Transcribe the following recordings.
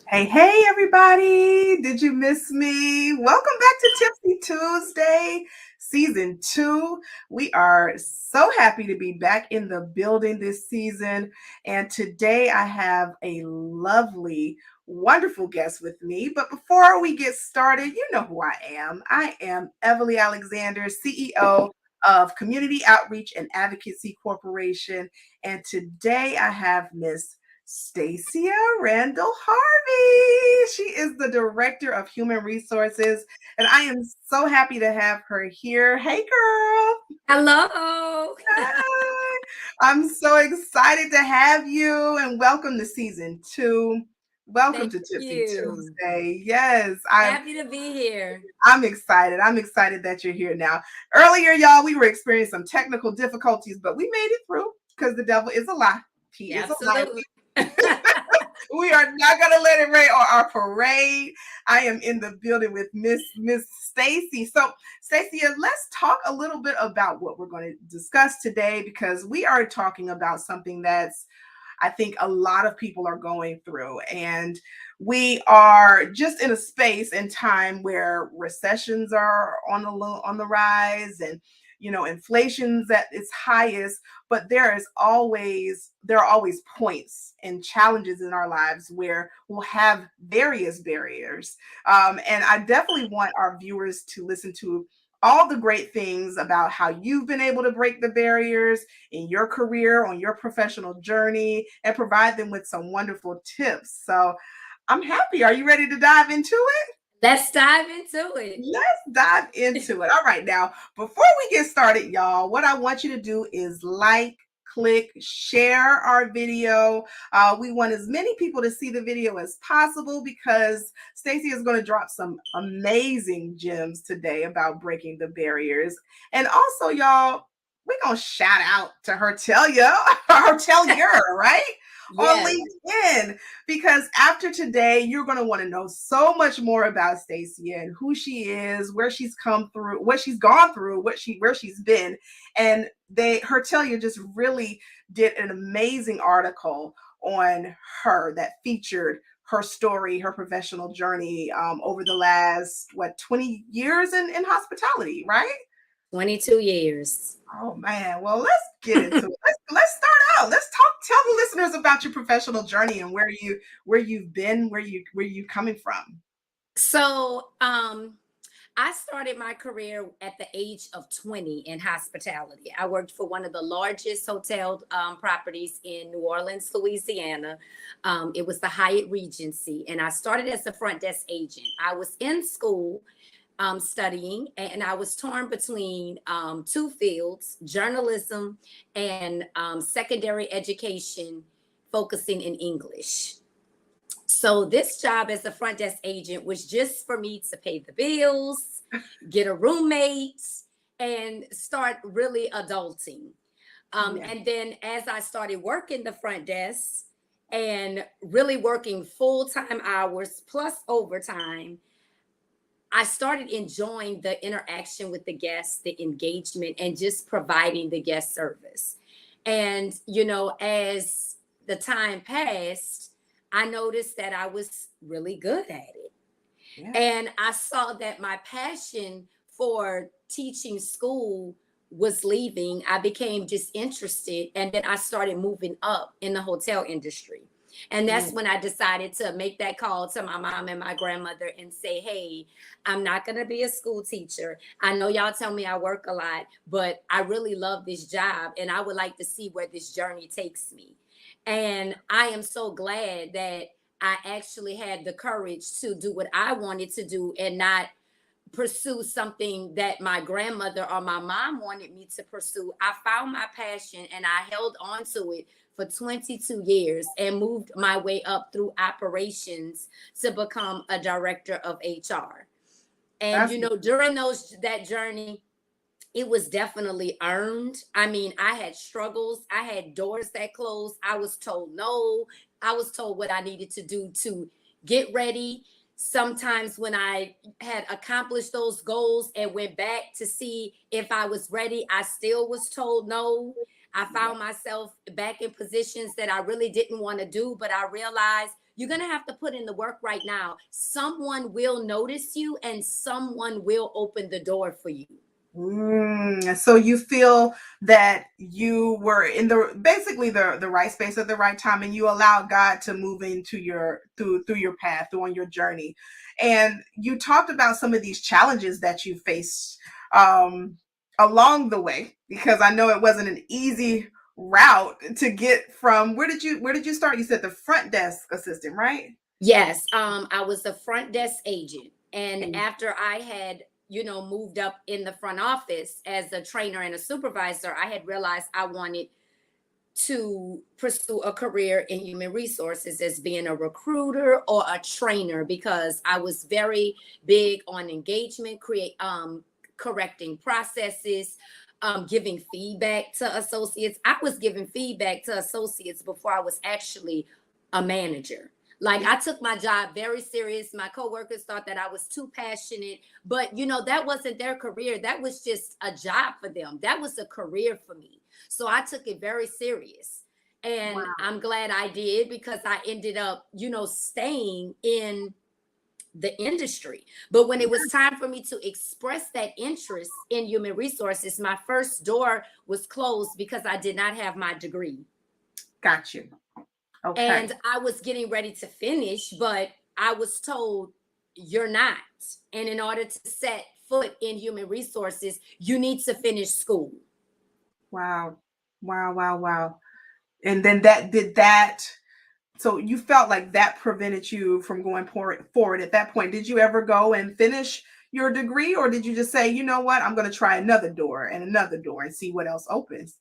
Hey, hey, everybody. Did you miss me? Welcome back to Tipsy Tuesday, season 2. We are so happy to be back in the building this season. And today I have a lovely, wonderful guest with me. But before we get started, you know who I am. I am Everly Alexander, CEO of Community Outreach and Advocacy Corporation. And today I have Miss Stacia Randall Harvey. She is the Director of Human Resources, and I am so happy to have her here. Hey, girl. Hello. Hi. I'm so excited to have you, and welcome to season 2. Welcome Thank to Tipsy you. Tuesday. Yes, I'm Happy to be here. I'm excited. I'm excited that you're here now. Earlier, y'all, we were experiencing some technical difficulties, but we made it through because the devil is a lie. He is a lie. Absolutely. We are not gonna let it rain on our parade. I am in the building with Miss Stacy. So, Stacia, let's talk a little bit about what we're going to discuss today because we are talking about something that's I think a lot of people are going through. And we are just in a space and time where recessions are on the rise and inflation's at its highest, but there are always points and challenges in our lives where we'll have various barriers. And I definitely want our viewers to listen to all the great things about how you've been able to break the barriers in your career, on your professional journey, and provide them with some wonderful tips. So I'm happy. Are you ready to dive into it? Let's dive into it. Let's dive into it. All right, now, before we get started, y'all, what I want you to do is click, share our video. We want as many people to see the video as possible because Stacy is going to drop some amazing gems today about breaking the barriers. And also, y'all, we're going to shout out to her tell you, her tell your, right? On Yes. LinkedIn because after today, you're going to want to know so much more about Stacia and who she is, where she's come through, what she's gone through, where she's been. And her tell you just really did an amazing article on her that featured her story, her professional journey over the last 20 years in hospitality, right? 22 years. Oh man, well let's get into it. Let's start out. Let's tell the listeners about your professional journey and where you've been, where you coming from. So, I started my career at the age of 20 in hospitality. I worked for one of the largest hotel properties in New Orleans, Louisiana. It was the Hyatt Regency, and I started as a front desk agent. I was in school studying, and I was torn between two fields: journalism and secondary education, focusing in English. So this job as a front desk agent was just for me to pay the bills, get a roommate, and start really adulting. Yeah. And then as I started working the front desk and really working full time hours plus overtime, I started enjoying the interaction with the guests, the engagement, and just providing the guest service. And, as the time passed, I noticed that I was really good at it. Yeah. And I saw that my passion for teaching school was leaving. I became disinterested. And then I started moving up in the hotel industry. And that's Mm. when I decided to make that call to my mom and my grandmother and say, hey, I'm not going to be a school teacher. I know y'all tell me I work a lot, but I really love this job and I would like to see where this journey takes me. And I am so glad that I actually had the courage to do what I wanted to do and not pursue something that my grandmother or my mom wanted me to pursue. I found my passion and I held on to it for 22 years and moved my way up through operations to become a director of HR. And That's during that journey, it was definitely earned. I mean, I had struggles. I had doors that closed. I was told no. I was told what I needed to do to get ready. Sometimes when I had accomplished those goals and went back to see if I was ready, I still was told no. I found myself back in positions that I really didn't want to do, but I realized you're going to have to put in the work right now. Someone will notice you and someone will open the door for you. So you feel that you were in basically the right space at the right time, and you allowed God to move into your through your path, through on your journey. And you talked about some of these challenges that you faced along the way, because I know it wasn't an easy route to get from where did you start? You said the front desk assistant, right? Yes, I was the front desk agent, and after I had moved up in the front office as a trainer and a supervisor, I had realized I wanted to pursue a career in human resources as being a recruiter or a trainer, because I was very big on engagement, correcting processes, giving feedback to associates. I was giving feedback to associates before I was actually a manager. Like, I took my job very serious. My coworkers thought that I was too passionate, but that wasn't their career. That was just a job for them. That was a career for me. So I took it very serious. And wow. I'm glad I did, because I ended up, staying in the industry. But when it was time for me to express that interest in human resources, my first door was closed because I did not have my degree. Got you. Okay. And I was getting ready to finish, but I was told, you're not. And in order to set foot in human resources, you need to finish school. Wow. And then so you felt like that prevented you from going forward at that point. Did you ever go and finish your degree, or did you just say, you know what, I'm going to try another door and see what else opens?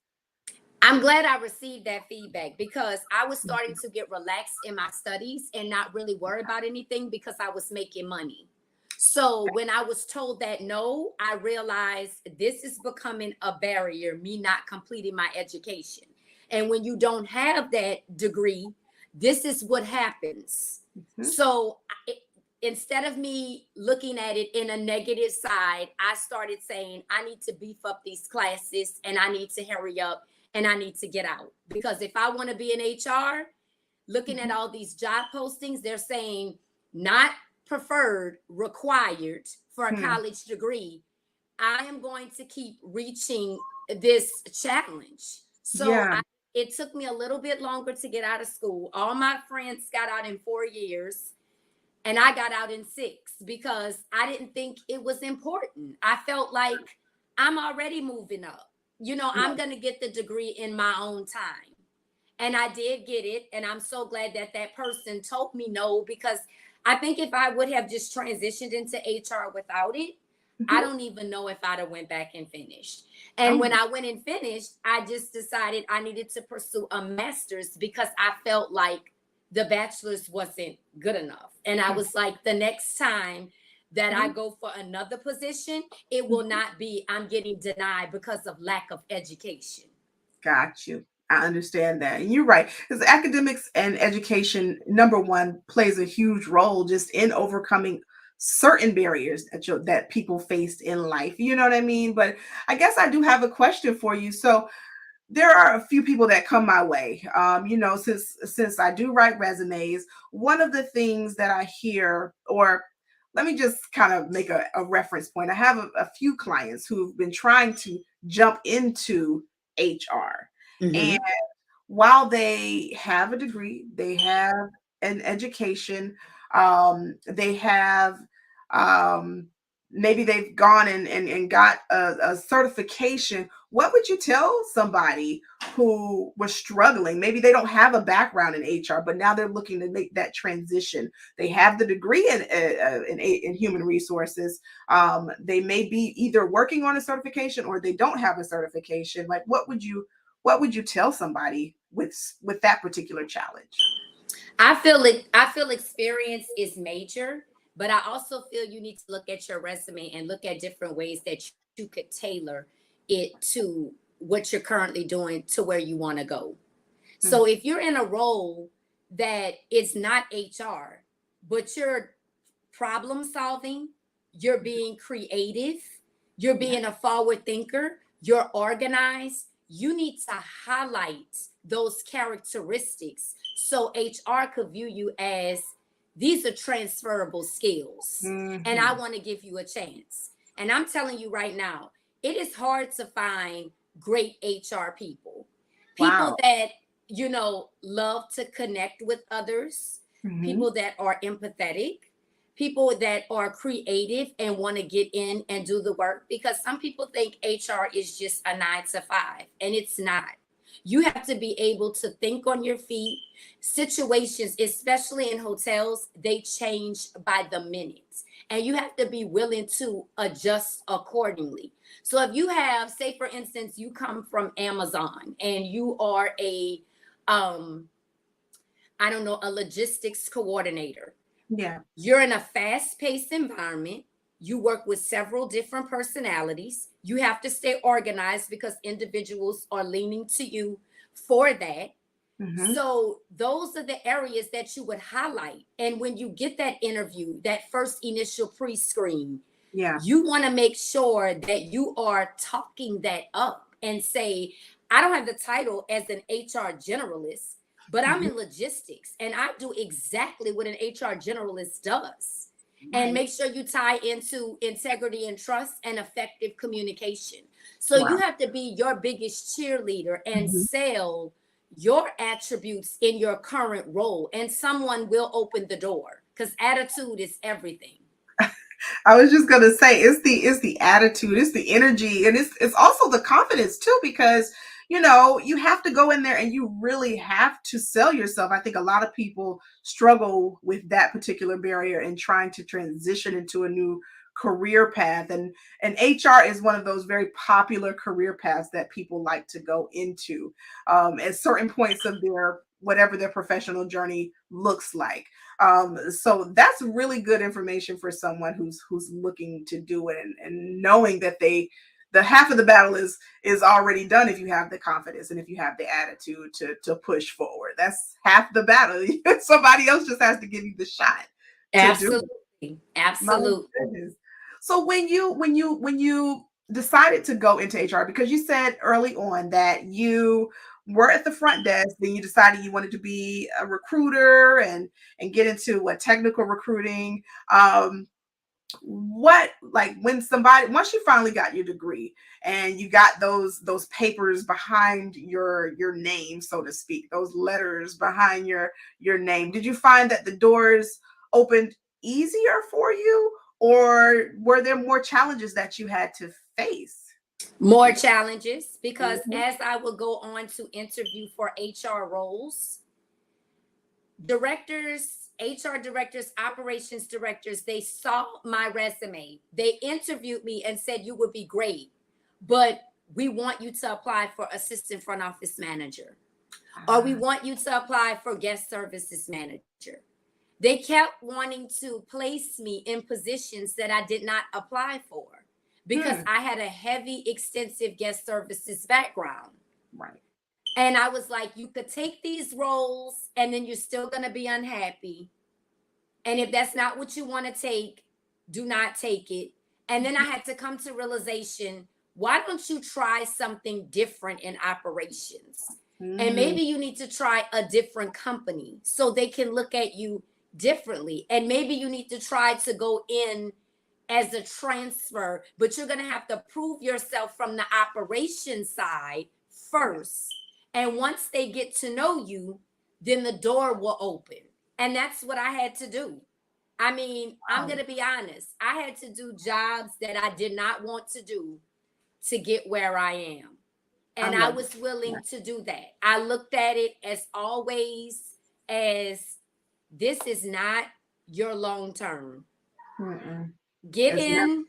I'm glad I received that feedback, because I was starting to get relaxed in my studies and not really worry about anything, because I was making money. So when I was told that no, I realized this is becoming a barrier, me not completing my education. And when you don't have that degree, this is what happens. Mm-hmm. So instead of me looking at it in a negative side, I started saying, I need to beef up these classes, and I need to hurry up, and I need to get out. Because if I want to be in HR, looking at all these job postings, they're saying not preferred, required for a college degree. I am going to keep reaching this challenge. So it took me a little bit longer to get out of school. All my friends got out in 4 years, and I got out in 6, because I didn't think it was important. I felt like I'm already moving up. I'm going to get the degree in my own time. And I did get it. And I'm so glad that that person told me no, because I think if I would have just transitioned into HR without it, I don't even know if I'd have went back and finished. And when I went and finished, I just decided I needed to pursue a master's, because I felt like the bachelor's wasn't good enough. And I was like, the next time that I go for another position, it will not be I'm getting denied because of lack of education. Got you. I understand that. And you're right. Because academics and education, number one, plays a huge role just in overcoming certain barriers that people face in life. You know what I mean? But I guess I do have a question for you. So there are a few people that come my way. Since I do write resumes, one of the things that I hear, or let me just kind of make a reference point. I have a few clients who've been trying to jump into HR. And while they have a degree, they have an education, they have maybe they've gone and got a certification. What would you tell somebody who was struggling? Maybe they don't have a background in HR, but now they're looking to make that transition. They have the degree in human resources. They may be either working on a certification or they don't have a certification. Like, what would you tell somebody with that particular challenge? I feel experience is major, but I also feel you need to look at your resume and look at different ways that you could tailor it to what you're currently doing to where you want to go. So if you're in a role that is not HR, but you're problem solving, you're being creative, you're being a forward thinker, you're organized, you need to highlight those characteristics so HR could view you as these are transferable skills. And I want to give you a chance. And I'm telling you right now, it is hard to find great HR people. People that, you know, love to connect with others, people that are empathetic, people that are creative and want to get in and do the work, because some people think HR is just a 9 to 5, and it's not. You have to be able to think on your feet. Situations, especially in hotels, they change by the minute, and you have to be willing to adjust accordingly. So if you have, say for instance, you come from Amazon and you are a I don't know, a logistics coordinator. Yeah. You're in a fast-paced environment. You work with several different personalities. You have to stay organized because individuals are leaning to you for that. So those are the areas that you would highlight. And when you get that interview, that first initial pre-screen, you want to make sure that you are talking that up and say, I don't have the title as an HR generalist, but I'm in logistics and I do exactly what an HR generalist does. And make sure you tie into integrity and trust and effective communication. So you have to be your biggest cheerleader and sell your attributes in your current role, and someone will open the door, because attitude is everything. I was just gonna say it's the attitude, it's the energy, and it's also the confidence too, because you know you have to go in there and you really have to sell yourself. I think a lot of people struggle with that particular barrier in trying to transition into a new career path, and HR is one of those very popular career paths that people like to go into at certain points of their whatever their professional journey looks like. So that's really good information for someone who's looking to do it, and knowing that the half of the battle is already done if you have the confidence and if you have the attitude to push forward. That's half the battle. Somebody else just has to give you the shot. Absolutely. Absolutely. So when you decided to go into HR, because you said early on that you were at the front desk, then you decided you wanted to be a recruiter and get into what technical recruiting. What, like, when somebody, once you finally got your degree and you got those papers behind your name, so to speak, those letters behind your name, did you find that the doors opened easier for you, or were there more challenges that you had to face? More challenges, because as I would go on to interview for HR roles, directors, HR directors, operations directors, they saw my resume. They interviewed me and said, you would be great, but we want you to apply for assistant front office manager, or we want you to apply for guest services manager. They kept wanting to place me in positions that I did not apply for, because I had a heavy, extensive guest services background. Right. And I was like, you could take these roles and then you're still going to be unhappy. And if that's not what you want to take, do not take it. And then I had to come to realization, why don't you try something different in operations? And maybe you need to try a different company so they can look at you differently. And maybe you need to try to go in as a transfer, but you're going to have to prove yourself from the operations side first. And once they get to know you, then the door will open. And that's what I had to do. I mean, I'm going to be honest. I had to do jobs that I did not want to do to get where I am. And I was willing to do that. I looked at it as always as, this is not your long term. Get in,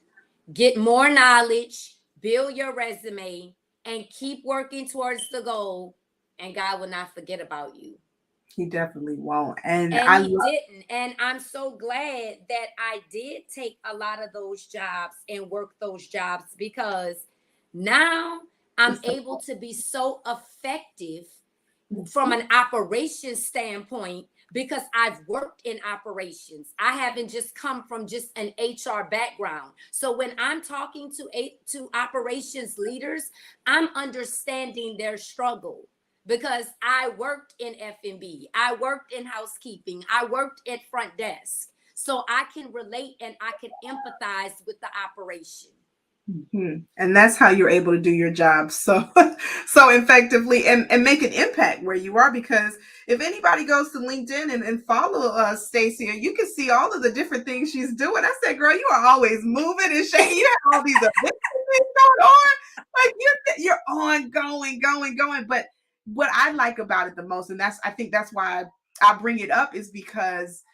get more knowledge, build your resume, and keep working towards the goal, and God will not forget about you. He definitely won't. And he didn't. And I'm so glad that I did take a lot of those jobs and work those jobs, because now I'm able to be so effective from an operations standpoint, because I've worked in operations. I haven't just come from just an HR background. So when I'm talking to operations leaders, I'm understanding their struggle because I worked in F&B, I worked in housekeeping, I worked at front desk. So I can relate and I can empathize with the operation. And that's how you're able to do your job so so effectively and make an impact where you are. Because if anybody goes to LinkedIn and follow Stacia, you can see all of the different things she's doing. I said, girl, you are always moving and shaking. You have all these events going on. Like you're on going. But what I like about it the most, and I think that's why I bring it up, is because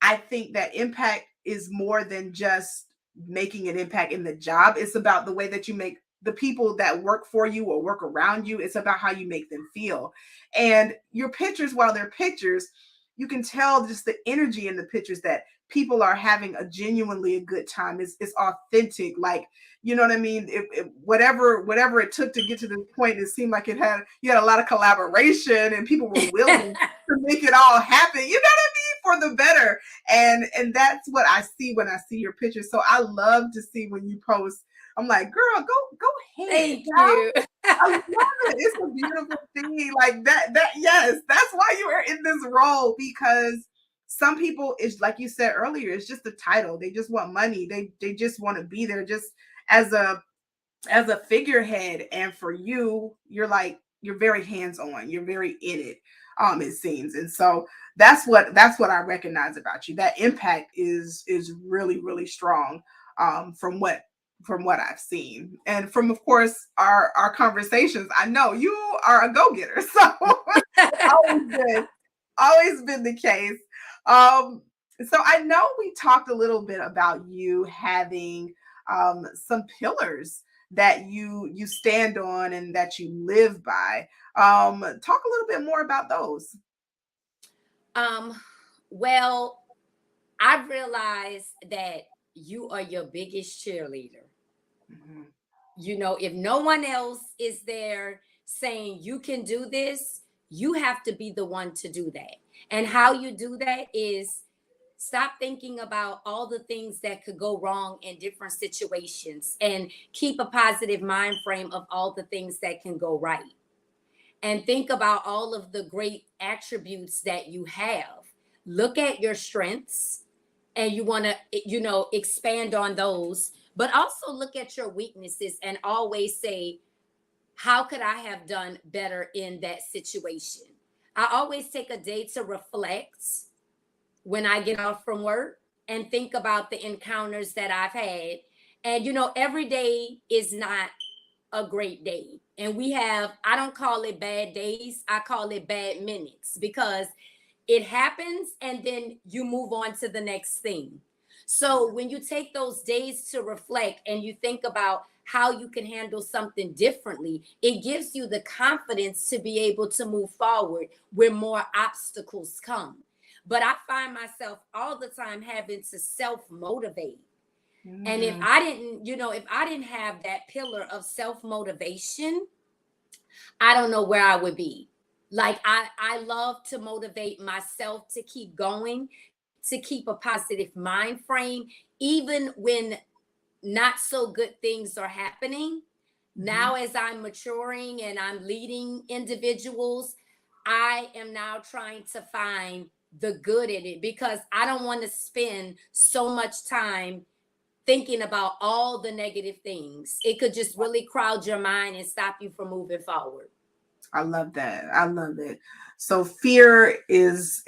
I think that impact is more than just making an impact in the job. It's about the way that you make the people that work for you or work around you. It's about how you make them feel. And your pictures, while they're pictures, you can tell just the energy in the pictures that people are having a genuinely a good time. It's authentic. Like, you know what I mean? Whatever it took to get to this point, it seemed like you had a lot of collaboration and people were willing to make it all happen. You know what I mean? For the better. And that's what I see when I see your pictures. So I love to see when you post. I'm like, girl, go ahead. Thank you. I love it. It's a beautiful thing. Like that, yes, that's why you are in this role. Because some people, it's like you said earlier, it's just a title. They just want money. They just want to be there just as a figurehead. And for you, you're very hands-on. You're very in it, it seems. And so that's what I recognize about you. That impact is really, really strong, from what I've seen. And from, of course, our conversations. I know you are a go-getter. So always been the case. So I know we talked a little bit about you having some pillars that you stand on and that you live by. Talk a little bit more about those. Um, well, I realized that you are your biggest cheerleader. Mhm. You know, if no one else is there saying you can do this, you have to be the one to do that. And how you do that is stop thinking about all the things that could go wrong in different situations and keep a positive mind frame of all the things that can go right. And think about all of the great attributes that you have. Look at your strengths and you want to, expand on those, but also look at your weaknesses and always say, how could I have done better in that situation? I always take a day to reflect when I get off from work and think about the encounters that I've had. And, every day is not a great day. And I don't call it bad days, I call it bad minutes, because it happens and then you move on to the next thing. So when you take those days to reflect and you think about how you can handle something differently, it gives you the confidence to be able to move forward where more obstacles come. But I find myself all the time having to self motivate. And if Mm. I didn't, if I didn't have that pillar of self motivation, I don't know where I would be. Like I love to motivate myself to keep going, to keep a positive mind frame, even when not so good things are happening. Mhm. Now, as I'm maturing and I'm leading individuals, I am now trying to find the good in it because I don't want to spend so much time thinking about all the negative things. It could just really crowd your mind and stop you from moving forward. I love that. I love it. So fear is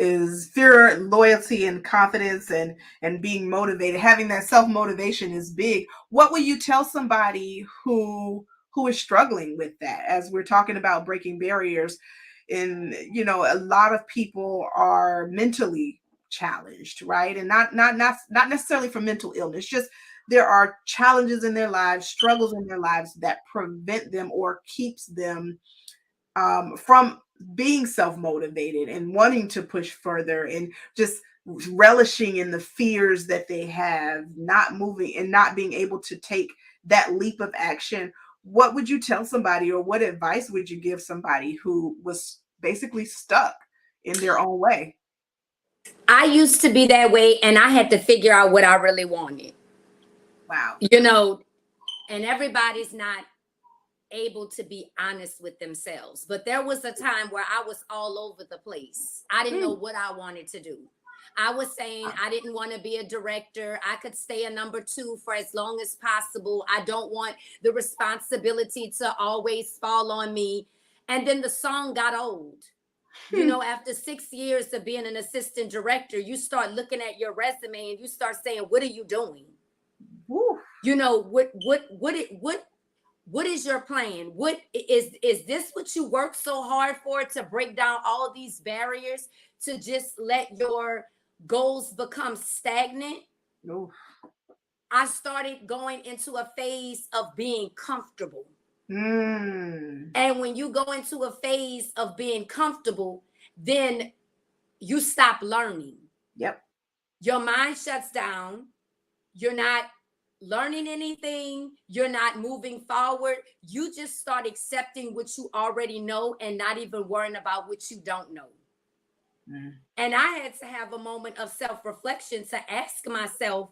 fear, loyalty, and confidence, and being motivated. Having that self motivation is big. What would you tell somebody who is struggling with that? As we're talking about breaking barriers, and a lot of people are mentally challenged, right? And not necessarily from mental illness. Just there are challenges in their lives, struggles in their lives that prevent them or keeps them from being self-motivated and wanting to push further and just relishing in the fears that they have, not moving and not being able to take that leap of action. What would you tell somebody, or what advice would you give somebody who was basically stuck in their own way? I used to be that way, and I had to figure out what I really wanted. Wow. You know, and everybody's not able to be honest with themselves. But there was a time where I was all over the place. I didn't know what I wanted to do. I was saying I didn't want to be a director. I could stay a number two for as long as possible. I don't want the responsibility to always fall on me. And then the song got old. You know, after 6 years of being an assistant director, you start looking at your resume and you start saying, what are you doing? Woo. You know, what is your plan? What is this what you work so hard for, to break down all these barriers, to just let your goals become stagnant? Oof. I started going into a phase of being comfortable. Mm. And when you go into a phase of being comfortable, then you stop learning. Yep. Your mind shuts down. You're not learning anything. You're not moving forward. You just start accepting what you already know and not even worrying about what you don't know. Mm. And I had to have a moment of self-reflection to ask myself,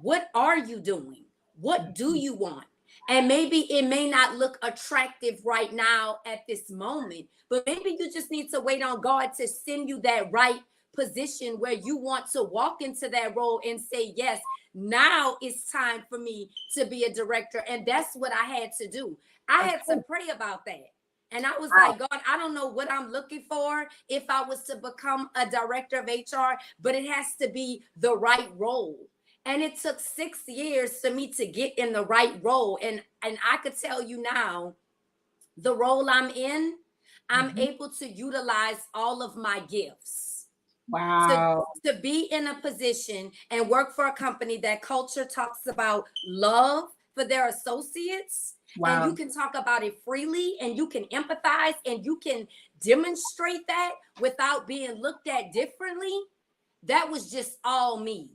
what are you doing? What do you want? And maybe it may not look attractive right now at this moment, but maybe you just need to wait on God to send you that right position where you want to walk into that role and say, yes, now it's time for me to be a director. And that's what I had to do. I had to pray about that. And I was like, God, I don't know what I'm looking for if I was to become a director of HR, but it has to be the right role. And it took 6 years for me to get in the right role. And I could tell you now, the role I'm in, I'm able to utilize all of my gifts. Wow. To be in a position and work for a company that culture talks about love for their associates. Wow. And you can talk about it freely, and you can empathize, and you can demonstrate that without being looked at differently. That was just all me,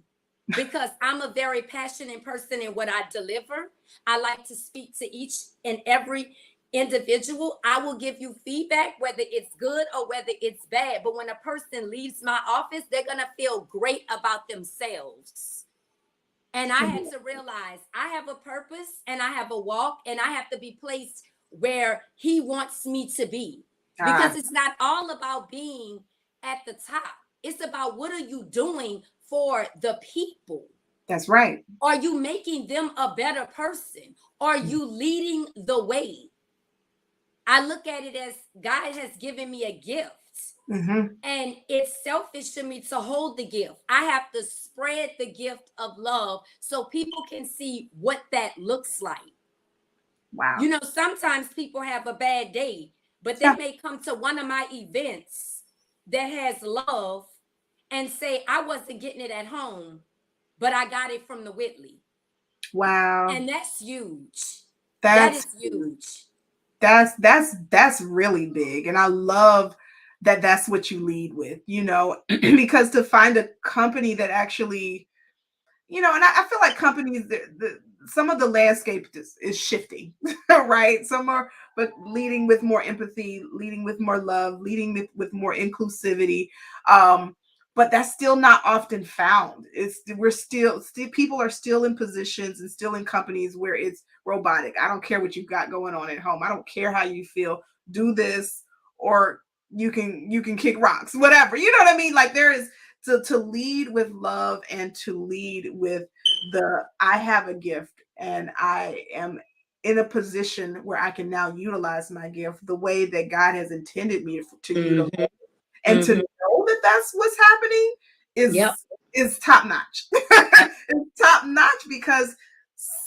because I'm a very passionate person in what I deliver. I like to speak to each and every individual. I will give you feedback, whether it's good or whether it's bad. But when a person leaves my office, they're going to feel great about themselves. And I had to realize I have a purpose and I have a walk, and I have to be placed where he wants me to be. Because it's not all about being at the top. It's about, what are you doing for the people? That's right. Are you making them a better person? Are you leading the way? I look at it as God has given me a gift. And it's selfish to me to hold the gift. I have to spread the gift of love so people can see what that looks like. Wow. You know, sometimes people have a bad day, but they may come to one of my events that has love and say, I wasn't getting it at home, but I got it from the Whitley. Wow. And that's huge. That is huge. That's really big. And I love that that's what you lead with, you know, because to find a company that actually, you know, and I feel like companies, some of the landscape is shifting, right? Some are, but leading with more empathy, leading with more love, leading with more inclusivity. But that's still not often found. We're still people are still in positions and still in companies where it's robotic. I don't care what you've got going on at home. I don't care how you feel. Do this, or you can kick rocks, whatever. You know what I mean? Like, there is to lead with love and to lead with I have a gift and I am in a position where I can now utilize my gift the way that God has intended me to utilize. And to know that that's what's happening is top notch. It's top notch, because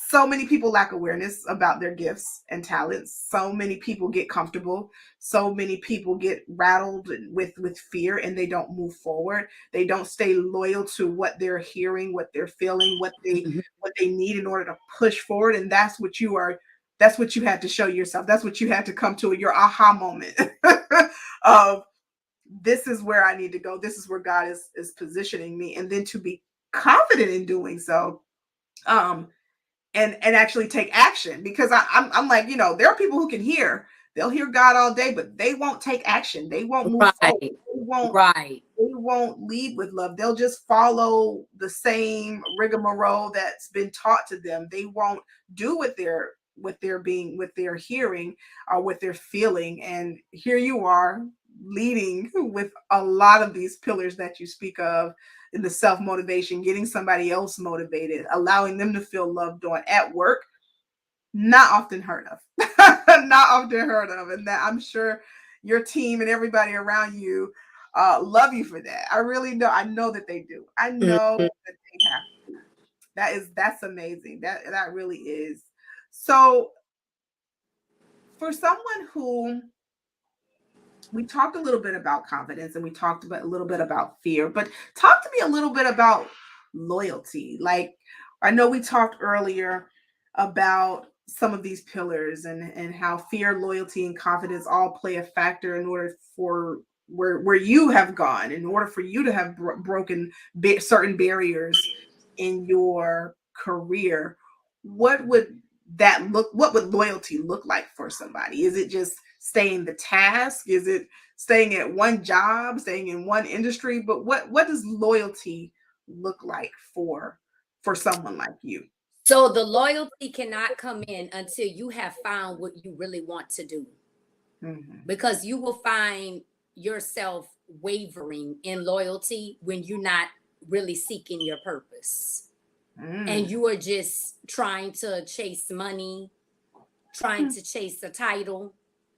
so many people lack awareness about their gifts and talents. So many people get comfortable. So many people get rattled with fear, and they don't move forward. They don't stay loyal to what they're hearing, what they're feeling, what they need in order to push forward. And that's what you had to show yourself. That's what you had to come to, your aha moment of, this is where I need to go. This is where God is positioning me. And then to be confident in doing so, and actually take action, because I'm like, you know, there are people who can they'll hear God all day, but they won't take action. They won't move forward. They Right. they won't lead with love. They'll just follow the same rigmarole that's been taught to them. They won't do what they're hearing or what they're feeling. And here you are leading with a lot of these pillars that you speak of in the self-motivation, getting somebody else motivated, allowing them to feel loved on at work. Not often heard of. Not often heard of. And that I'm sure your team and everybody around you love you for that. I really know. I know that they do. I know Mhm. that they have. That's amazing. That really is. So for someone who, we talked a little bit about confidence and we talked about a little bit about fear, but talk to me a little bit about loyalty. Like, I know we talked earlier about some of these pillars and how fear, loyalty, and confidence all play a factor in order for where you have gone, in order for you to have broken certain barriers in your career. What would what would loyalty look like for somebody? Is it just staying the task? Is it staying at one job, staying in one industry? But what does loyalty look like for someone like you? So the loyalty cannot come in until you have found what you really want to do, Mhm. because you will find yourself wavering in loyalty when you're not really seeking your purpose and Mm. you are just trying to chase money, trying Mm. to chase a title,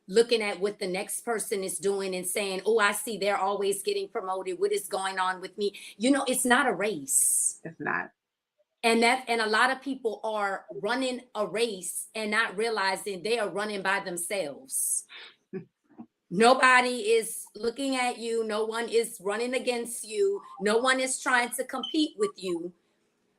looking at what the next person is doing and saying, oh, I see they're always getting promoted. What is going on with me? You know, it's not a race. It's not. And a lot of people are running a race and not realizing they are running by themselves. Nobody is looking at you. No one is running against you. No one is trying to compete with you.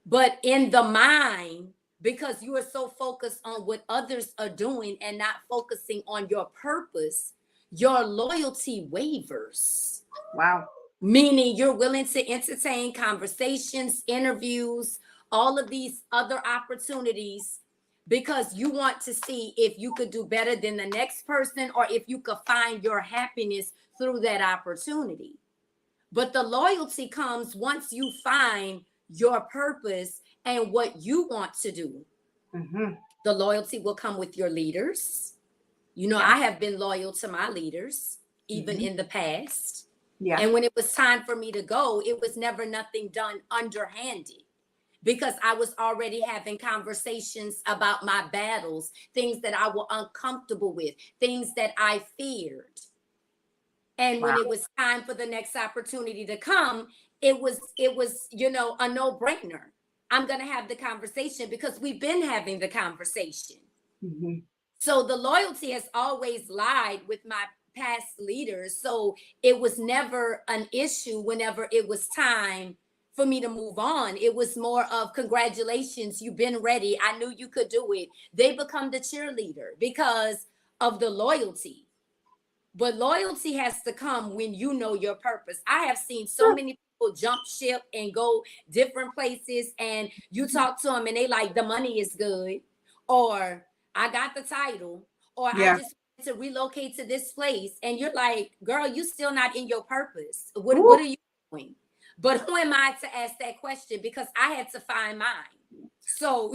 But in the mind, because you are so focused on what others are doing and not focusing on your purpose, your loyalty wavers. Wow. Meaning you're willing to entertain conversations, interviews, all of these other opportunities because you want to see if you could do better than the next person or if you could find your happiness through that opportunity. But the loyalty comes once you find your purpose and what you want to do. Hmm. The loyalty will come with your leaders. You know, Yeah. I have been loyal to my leaders, even Hmm. in the past. Yeah. And when it was time for me to go, it was never nothing done underhanded because I was already having conversations about my battles, things that I was uncomfortable with, things that I feared. And when Wow. it was time for the next opportunity to come, it was, you know, a no-brainer. I'm going to have the conversation because we've been having the conversation. Hmm. So the loyalty has always lied with my past leaders. So it was never an issue whenever it was time for me to move on. It was more of congratulations, you've been ready. I knew you could do it. They become the cheerleader because of the loyalty. But loyalty has to come when you know your purpose. I have seen so many people jump ship and go different places, and you talk to them and they like, the money is good, or I got the title, or I Yeah. just want to relocate to this place. And you're like, girl, you still not in your purpose. Ooh. What are you doing? But who am I to ask that question? Because I had to find mine. So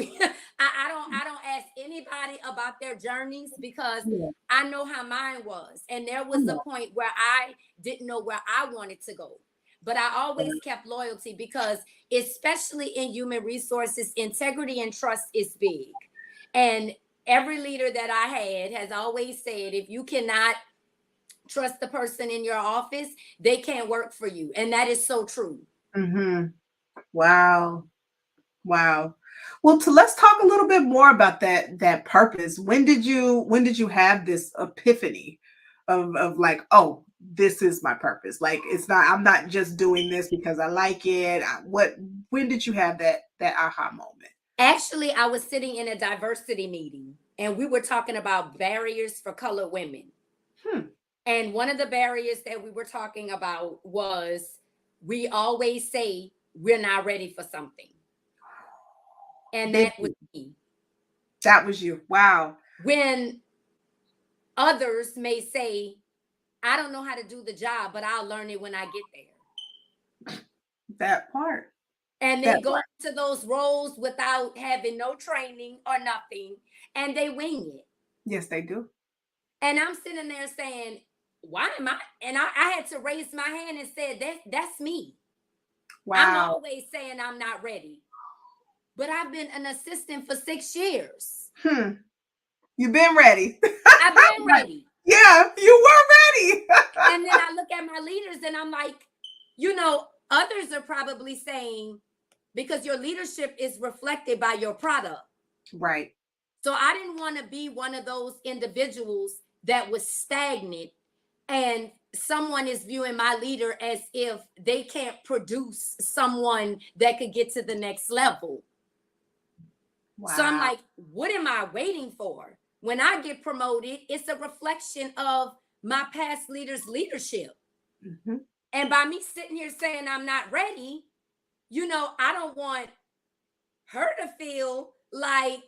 I don't ask anybody about their journeys because Yeah. I know how mine was. And there was a Yeah. point where I didn't know where I wanted to go. But I always kept loyalty because, especially in human resources, integrity and trust is big. And every leader that I had has always said, if you cannot trust the person in your office, they can't work for you. And that is so true. Hmm. Wow. Wow. Well, let's talk a little bit more about that purpose. When did you have this epiphany of like, oh, this is my purpose. Like, I'm not just doing this because I like it. When did you have that aha moment? Actually, I was sitting in a diversity meeting and we were talking about barriers for colored women. Hmm. And one of the barriers that we were talking about was we always say we're not ready for something. And Did that was you? me. That was you. Wow. When others may say I don't know how to do the job, but I'll learn it when I get there. That part. And they That go part. into those roles without having no training or nothing, and they wing it. Yes, they do. And I'm sitting there saying, why am I? And I had to raise my hand and said, that's me. I'm Wow. always saying I'm not ready. But I've been an assistant for 6 years. You've been ready. I've been ready. Yeah, you were ready. And then I look at my leaders and I'm like, you know, others are probably saying, because your leadership is reflected by your product. Right. So I didn't want to be one of those individuals that was stagnant and someone is viewing my leader as if they can't produce someone that could get to the next level. Wow. So I'm like, what am I waiting for? When I get promoted, it's a reflection of my past leaders' leadership. Mm-hmm. And by me sitting here saying I'm not ready, you know, I don't want her to feel like,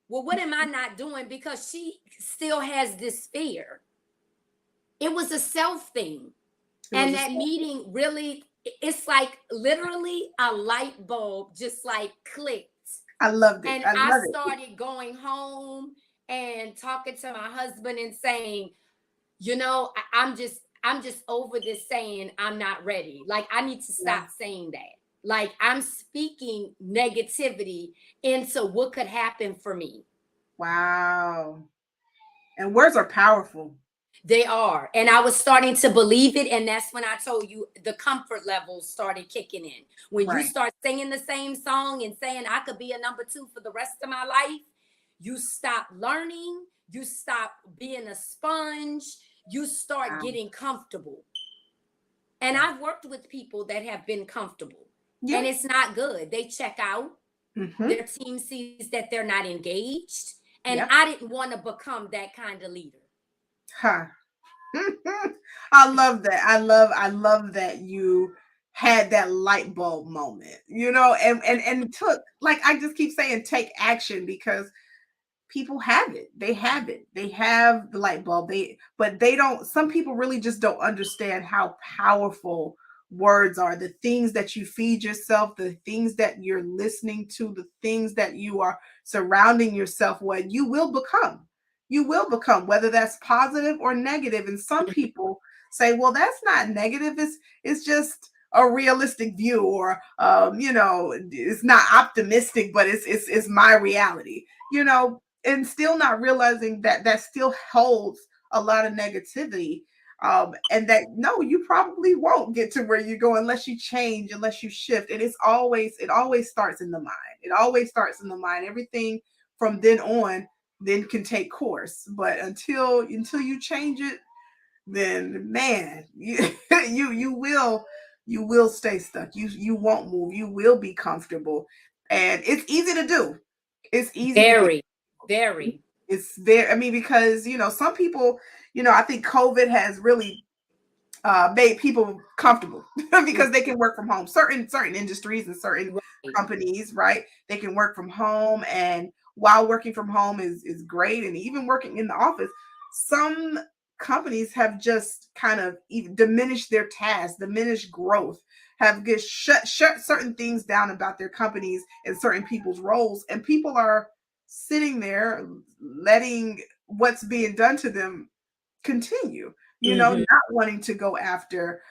well, what am I not doing? Because she still has this fear. It was a self thing. And that meeting really, it's like literally a light bulb just like clicked. I loved it. And I started going home and talking to my husband and saying, you know, I'm just over this saying I'm not ready. Like, I need to stop saying that. Like, I'm speaking negativity into what could happen for me. Wow. And words are powerful. They are. And I was starting to believe it. And that's when I told you the comfort levels started kicking in. When you start singing the same song and saying I could be a number 2 for the rest of my life, you stop learning. You stop being a sponge. You start getting comfortable. And I've worked with people that have been comfortable. Yeah. And it's not good. They check out. Mm-hmm. Their team sees that they're not engaged. And I didn't want to become that kind of leader. Huh. I love that. I love that you had that light bulb moment, you know, and took, like I just keep saying, take action, because people have it. They have it. They have the light bulb. But they don't, some people really just don't understand how powerful words are. The things that you feed yourself, the things that you're listening to, the things that you are surrounding yourself with, you will become. You will become, whether that's positive or negative. And some people say, well, that's not negative. It's just a realistic view, or you know, it's not optimistic, but it's my reality, you know, and still not realizing that still holds a lot of negativity. And that, no, you probably won't get to where you go unless you change, unless you shift. And it always starts in the mind. It always starts in the mind. Everything from then on then can take course. But until you change it, then man, you will stay stuck. You won't move. You will be comfortable. And it's easy to do. It's easy very. It's very, I mean, because, you know, some people, you know, I think COVID has really made people comfortable because they can work from home. Certain industries and certain companies, right? They can work from home, and while working from home is great, and even working in the office, some companies have just kind of even diminished their tasks, diminished growth, have just shut certain things down about their companies and certain people's roles, and people are sitting there letting what's being done to them continue, you know, not wanting to go after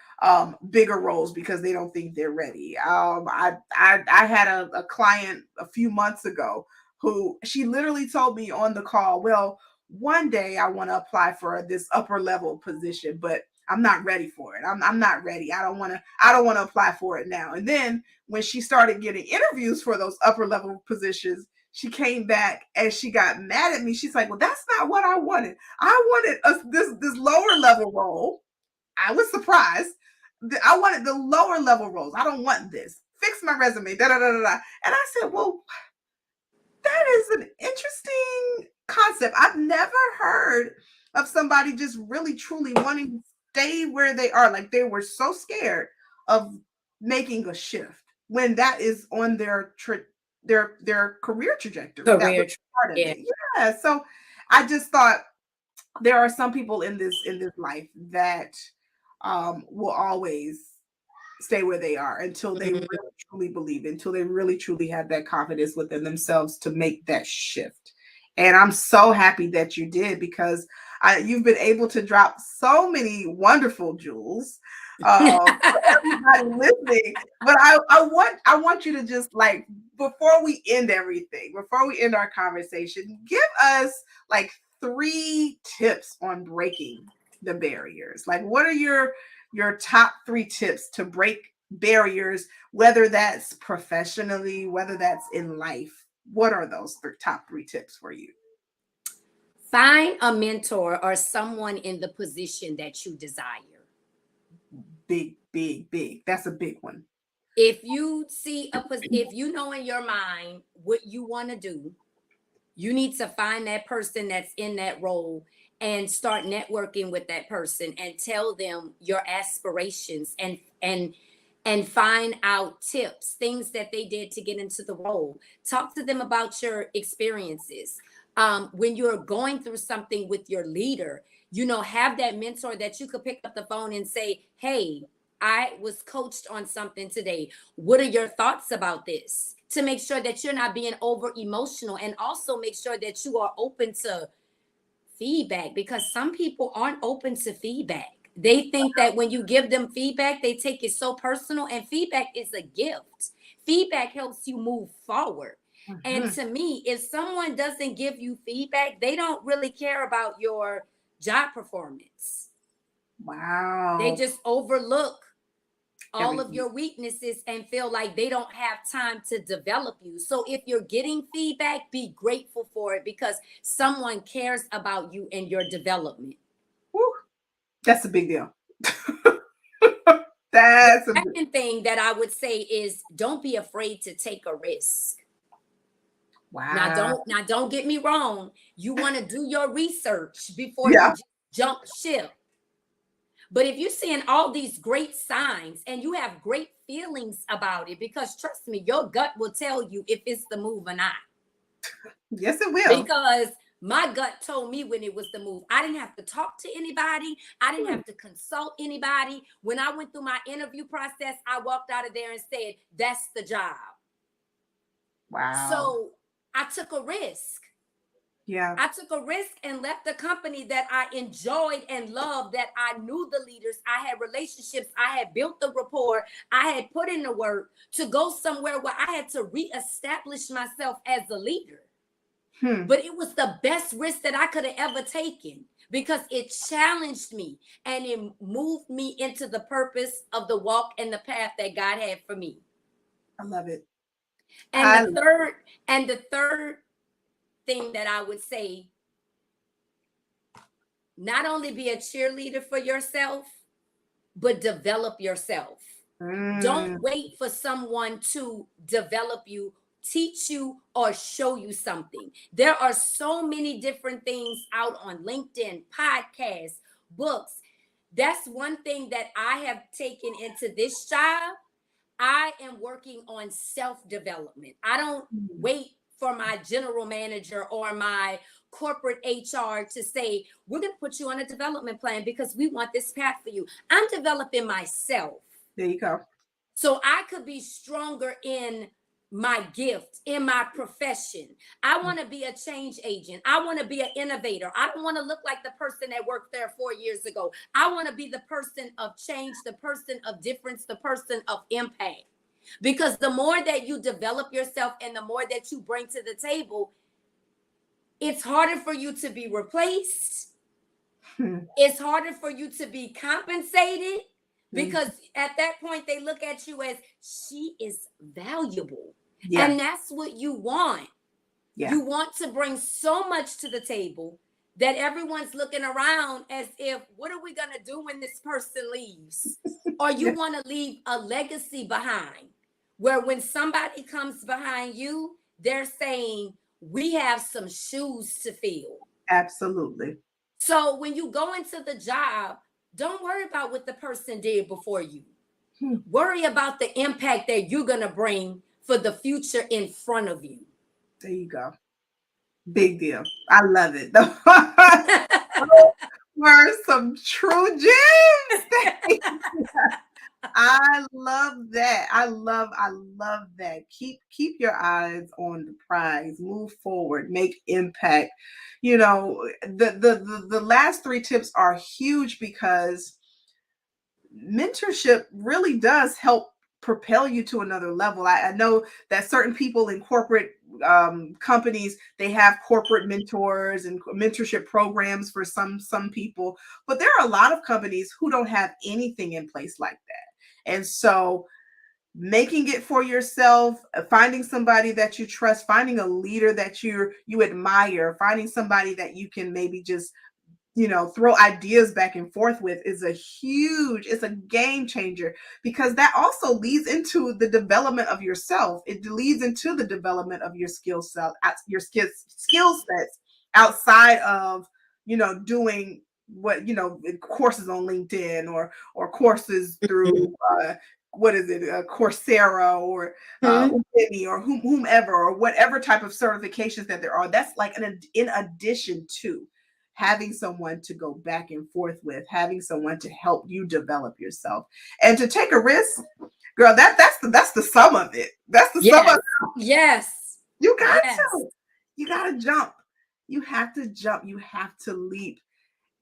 bigger roles because they don't think they're ready. I had a client a few months ago who, she literally told me on the call, well, one day I want to apply for this upper level position, but I'm not ready for it. I'm not ready. I don't want to apply for it now. And then when she started getting interviews for those upper level positions, she came back and she got mad at me. She's like, well, that's not what I wanted. I wanted this lower level role. I was surprised. I wanted the lower level roles. I don't want this. Fix my resume. Da da da da. And I said, well, that is an interesting concept. I've never heard of somebody just really truly wanting to stay where they are. Like, they were so scared of making a shift when that is on their career trajectory. That was part of it. Yeah. So I just thought there are some people in this life that will always stay where they are until they Mhm. really truly believe, until they really truly have that confidence within themselves to make that shift. And I'm so happy that you did, because you've been able to drop so many wonderful jewels for everybody listening. But I want you to just, like, before we end everything, before we end our conversation, give us like 3 tips on breaking the barriers. Like, what are your top 3 tips to break barriers, whether that's professionally, whether that's in life? What are those top 3 tips for you? Find a mentor or someone in the position that you desire. Big, big, big. That's a big one. If you see if you know in your mind what you want to do, you need to find that person that's in that role and start networking with that person and tell them your aspirations, and find out tips, things that they did to get into the role. Talk to them about your experiences. When you're going through something with your leader, have that mentor that you could pick up the phone and say, hey, I was coached on something today. What are your thoughts about this? To make sure that you're not being over emotional, and also make sure that you are open to feedback, because some people aren't open to feedback. They think that when you give them feedback, they take it so personal, and feedback is a gift. Feedback helps you move forward. And Mhm. to me, if someone doesn't give you feedback, they don't really care about your job performance. They Wow. just overlook all of Everything. your weaknesses and feel like they don't have time to develop you. So if you're getting feedback, be grateful for it, because someone cares about you and your development. Woo. That's a big deal. That's a big. Second thing that I would say is, don't be afraid to take a risk. Now Wow. don't get me wrong. You want to do your research before you Yeah. jump ship. But if you're seeing all these great signs and you have great feelings about it, because trust me, your gut will tell you if it's the move or not. Yes, it will. Because my gut told me when it was the move. I didn't have to talk to anybody. I didn't Hmm. have to consult anybody. When I went through my interview process, I walked out of there and said, that's the job. Wow. So I took a risk. Yeah. I took a risk and left a company that I enjoyed and loved, that I knew the leaders, I had relationships, I had built the rapport, I had put in the work, to go somewhere where I had to reestablish myself as a leader. Hmm. But it was the best risk that I could have ever taken, because it challenged me and it moved me into the purpose of the walk and the path that God had for me. I love it. And I the third thing that I would say, not only be a cheerleader for yourself, but develop yourself. Don't mm, wait for someone to develop you, teach you, or show you something. There are so many different things out on LinkedIn, podcasts, books. That's one thing that I have taken into this job. I am working on self development. I don't mm. wait for my general manager or my corporate HR to say, we're going to put you on a development plan because we want this path for you. I'm developing myself There you go. so I could be stronger in my gift, in my profession. I want to be a change agent. I want to be an innovator. I don't want to look like the person that worked there 4 years ago. I want to be the person of change, the person of difference, the person of impact. Because the more that you develop yourself and the more that you bring to the table, it's harder for you to be replaced. Hmm. It's harder for you to be compensated, Mm. because at that point they look at you as, she is valuable. Yeah. And that's what you want. Yeah. You want to bring so much to the table that everyone's looking around as if, what are we going to do when this person leaves? Or you Yeah. want to leave a legacy behind, where when somebody comes behind you, they're saying, we have some shoes to fill. Absolutely. So when you go into the job, don't worry about what the person did before you. Hmm. Worry about the impact that you're going to bring for the future in front of you. There you go. Big deal. I love it. Were some true gems. I love that. I love that. Keep your eyes on the prize. Move forward. Make impact. You know, the last three tips are huge because mentorship really does help propel you to another level. I know that certain people in corporate companies, they have corporate mentors and mentorship programs for some people, but there are a lot of companies who don't have anything in place like that. And so making it for yourself, finding somebody that you trust, finding a leader that you admire, finding somebody that you can maybe just throw ideas back and forth with is it's a game changer, because that also leads into the development of yourself. It leads into the development of your skill skill sets outside of doing what courses on LinkedIn or courses through what is it, Coursera or Udemy or whomever, or whatever type of certifications that there are. That's like in addition to having someone to go back and forth with, having someone to help you develop yourself and to take a risk, girl. That's the sum of it. That's the sum of it. Yes. You gotta jump. You have to jump. You have to leap.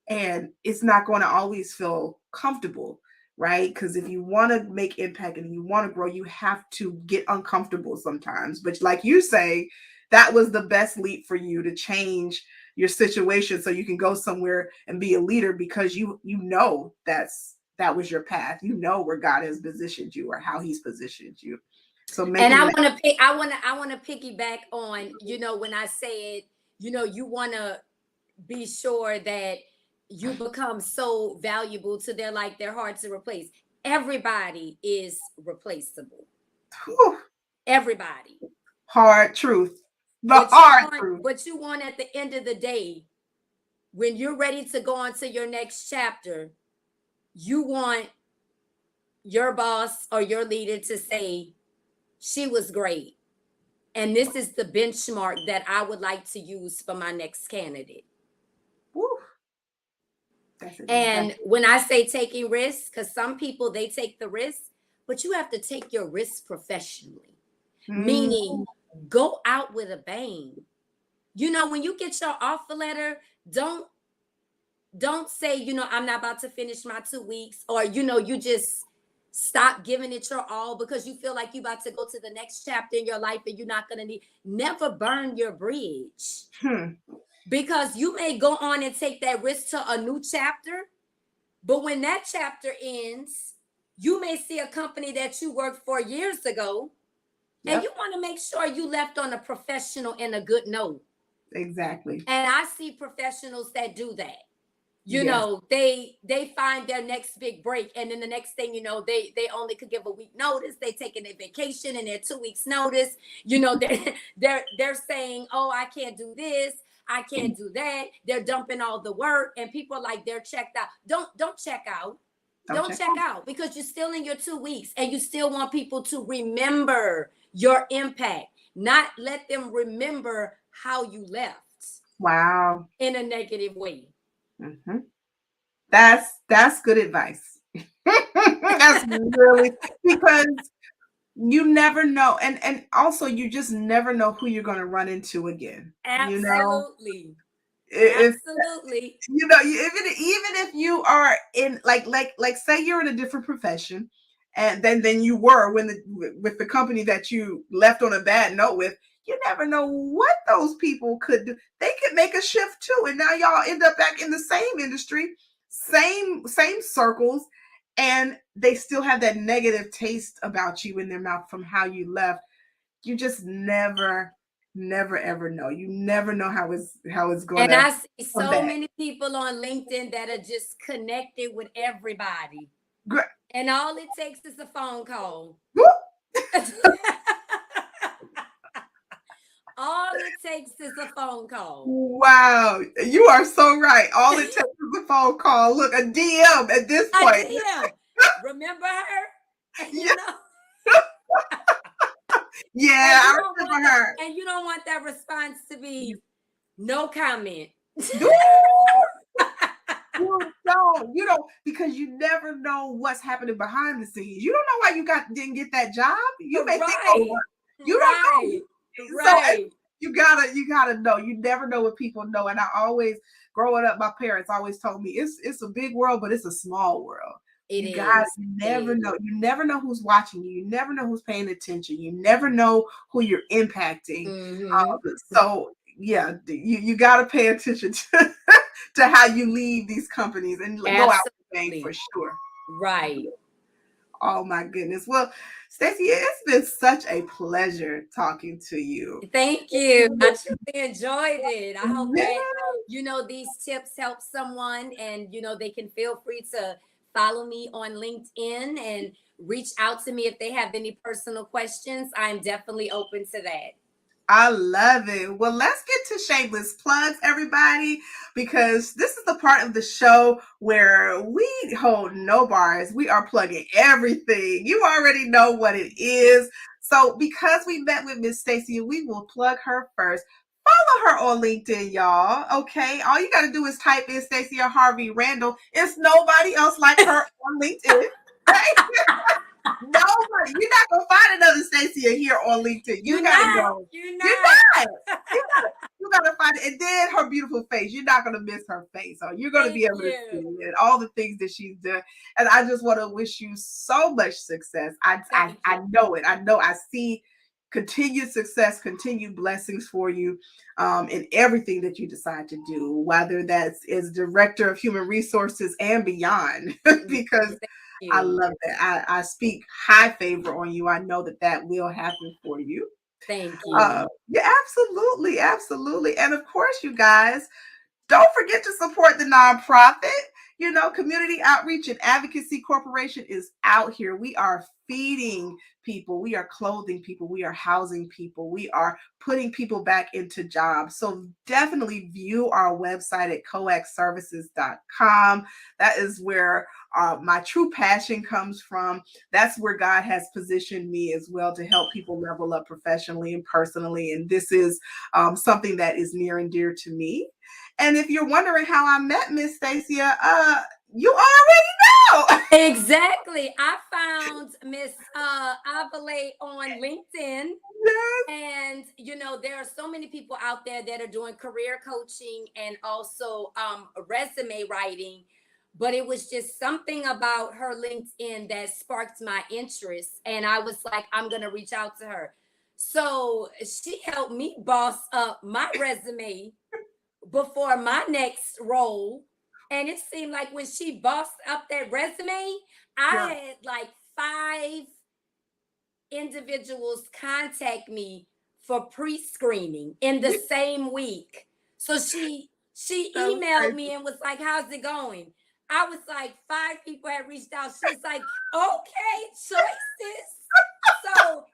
And it's not going to always feel comfortable, right? Because if you want to make impact and you want to grow, you have to get uncomfortable sometimes. But like you say, that was the best leap for you to change your situation so you can go somewhere and be a leader, because you know that was your path. You know where God has positioned you or how he's positioned you. So and I want to piggyback on, when I said, you want to be sure that you become so valuable to their life, they're hard to replace. Everybody is replaceable. Whew. Everybody. Hard truth. But you want at the end of the day, when you're ready to go on to your next chapter, you want your boss or your leader to say, she was great. And this is the benchmark that I would like to use for my next candidate. Woo. And when I say taking risks, because some people, they take the risk, but you have to take your risks professionally. Meaning, go out with a bang. When you get your offer letter, don't say, I'm not about to finish my 2 weeks, or, you just stop giving it your all because you feel like you're about to go to the next chapter in your life and you're not going to never burn your bridge. Because you may go on and take that risk to a new chapter, but when that chapter ends, you may see a company that you worked for years ago, and you want to make sure you left on a professional and a good note. Exactly. And I see professionals that do that. They find their next big break, and then the next thing you know, they only could give a week notice. They taking a vacation and their 2 weeks notice. They're saying, oh, I can't do this, I can't do that. They're dumping all the work, and people are like, they're checked out. Don't check out. Don't check out, because you're still in your 2 weeks, and you still want people to remember your impact, not let them remember how you left. Wow. In a negative way. Mm-hmm. That's good advice. That's really, because you never know, and also you just never know who you're going to run into again. Absolutely. Absolutely. Even if you are in like say you're in a different profession and then you were with the company that you left on a bad note with, you never know what those people could do. They could make a shift too, and now y'all end up back in the same industry, same circles, and they still have that negative taste about you in their mouth from how you left. You just never ever know. You never know how it's going. And I see so many people on LinkedIn that are just connected with everybody. Great. And all it takes is a phone call. All it takes is a phone call. Wow, you are so right. All it takes is a phone call. Look, a DM at this point. A DM. Remember her? Yeah. Yeah, I remember her. And you don't want that response to be no comment. don't, because you never know what's happening behind the scenes. You don't know why didn't get that job. You may think, oh, you don't know. So you gotta know. You never know what people know. And I always, growing up, my parents always told me it's a big world, but it's a small world. You never know. You never know who's watching you. You never know who's paying attention. You never know who you're impacting. So yeah, you got to pay attention to how you leave these companies and go out for sure. Right. Oh my goodness. Well, Stacia, it's been such a pleasure talking to you. Thank you. I truly enjoyed it. I hope that, these tips help someone, and, they can feel free to follow me on LinkedIn and reach out to me if they have any personal questions. I'm definitely open to that. I love it. Well, let's get to Shameless Plugs, everybody, because this is the part of the show where we hold no bars. We are plugging everything. You already know what it is. So because we met with Miss Stacia, we will plug her first. Follow her on LinkedIn, y'all. Okay. All you got to do is type in Stacia Harvey Randall. It's nobody else like her on LinkedIn. Right? Nobody. You're not gonna find another Stacia here on LinkedIn. You gotta go. You're not. You gotta find it. And then her beautiful face. You're not gonna miss her face. So you're gonna be able to see it, all the things that she's done. And I just want to wish you so much success. I know it. I know I see continued success, continued blessings for you in everything that you decide to do, whether that's as director of human resources and beyond, because I love that. I speak high favor on you. I know that will happen for you. Thank you. Yeah, absolutely. Absolutely. And of course, you guys, don't forget to support the nonprofit. Community Outreach and Advocacy Corporation is out here. We are feeding people. We are clothing people. We are housing people. We are putting people back into jobs. So definitely view our website at coexservices.com. That is where my true passion comes from. That's where God has positioned me as well to help people level up professionally and personally. And this is something that is near and dear to me. And if you're wondering how I met Miss Stacia, you already know. Exactly. I found Miss Avale on LinkedIn. Yes. And, there are so many people out there that are doing career coaching and also resume writing. But it was just something about her LinkedIn that sparked my interest. And I was like, I'm going to reach out to her. So she helped me boss up my resume before my next role. And it seemed like when she bossed up that resume, I had like 5 individuals contact me for pre-screening in the same week. So she emailed me and was like, how's it going? I was like, 5 people had reached out. She was like, okay, choices. So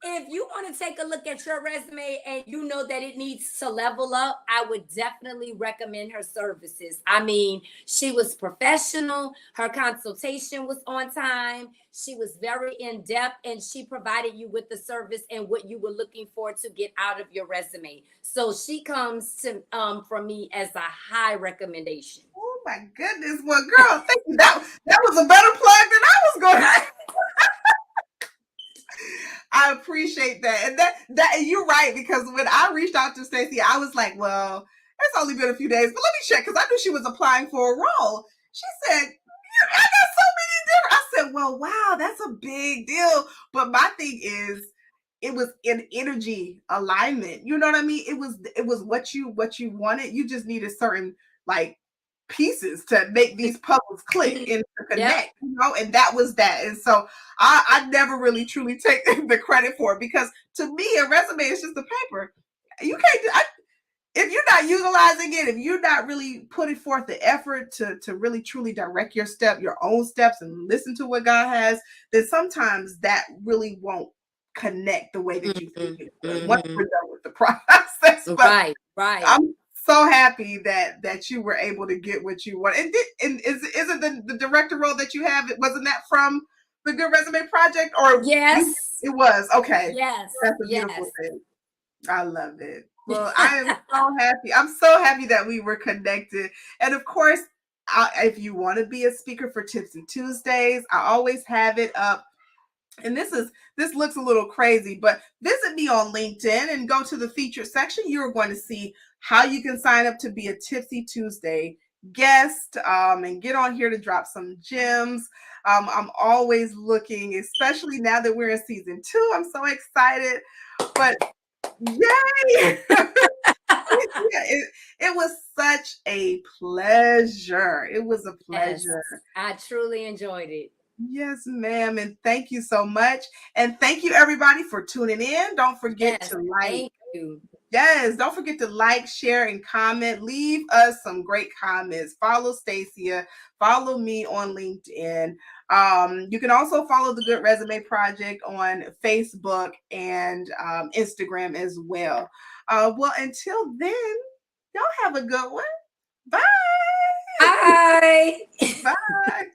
if you want to take a look at your resume and you know that it needs to level up, I would definitely recommend her services. I mean, she was professional. Her consultation was on time. She was very in-depth, and she provided you with the service and what you were looking for to get out of your resume. So she comes to from me as a high recommendation. Oh my goodness. Well, girl, thank you. That was a better plug than I was going to. I appreciate that. And that you're right, because when I reached out to Stacia, I was like, well, it's only been a few days, but let me check, because I knew she was applying for a role. She said, I got so many different. I said, well, wow, that's a big deal. But my thing is, it was an energy alignment. You know what I mean? It was what you wanted. You just needed certain pieces to make these puzzles click and to connect, and that was that. And so I never really truly take the credit for it, because to me, a resume is just a paper. You can't, if you're not utilizing it, if you're not really putting forth the effort to really truly direct your own steps and listen to what God has, then sometimes that really won't connect the way that you think it would once we're done with the process. But right. I'm so happy that you were able to get what you want. And isn't the director role that you have, wasn't that from the Good Resume Project? Or yes, it was. Okay. Yes. That's a beautiful thing. I love it. Well, I am so happy. I'm so happy that we were connected. And of course, if you want to be a speaker for Tipsy Tuesdays, I always have it up. And this looks a little crazy, but visit me on LinkedIn and go to the featured section. You're going to see how you can sign up to be a Tipsy Tuesday guest, and get on here to drop some gems. I'm always looking, especially now that we're in season 2. I'm so excited. But yay! Yeah, it was such a pleasure. It was a Yes, pleasure. I truly enjoyed it. Yes, ma'am. And thank you so much. And thank you, everybody, for tuning in. Don't forget Yes, to like. thank you. Yes, don't forget to like, share, and comment. Leave us some great comments. Follow Stacia. Follow me on LinkedIn. You can also follow the Good Resume Project on Facebook and Instagram as well. Well, until then, y'all have a good one. Bye. Bye. Bye.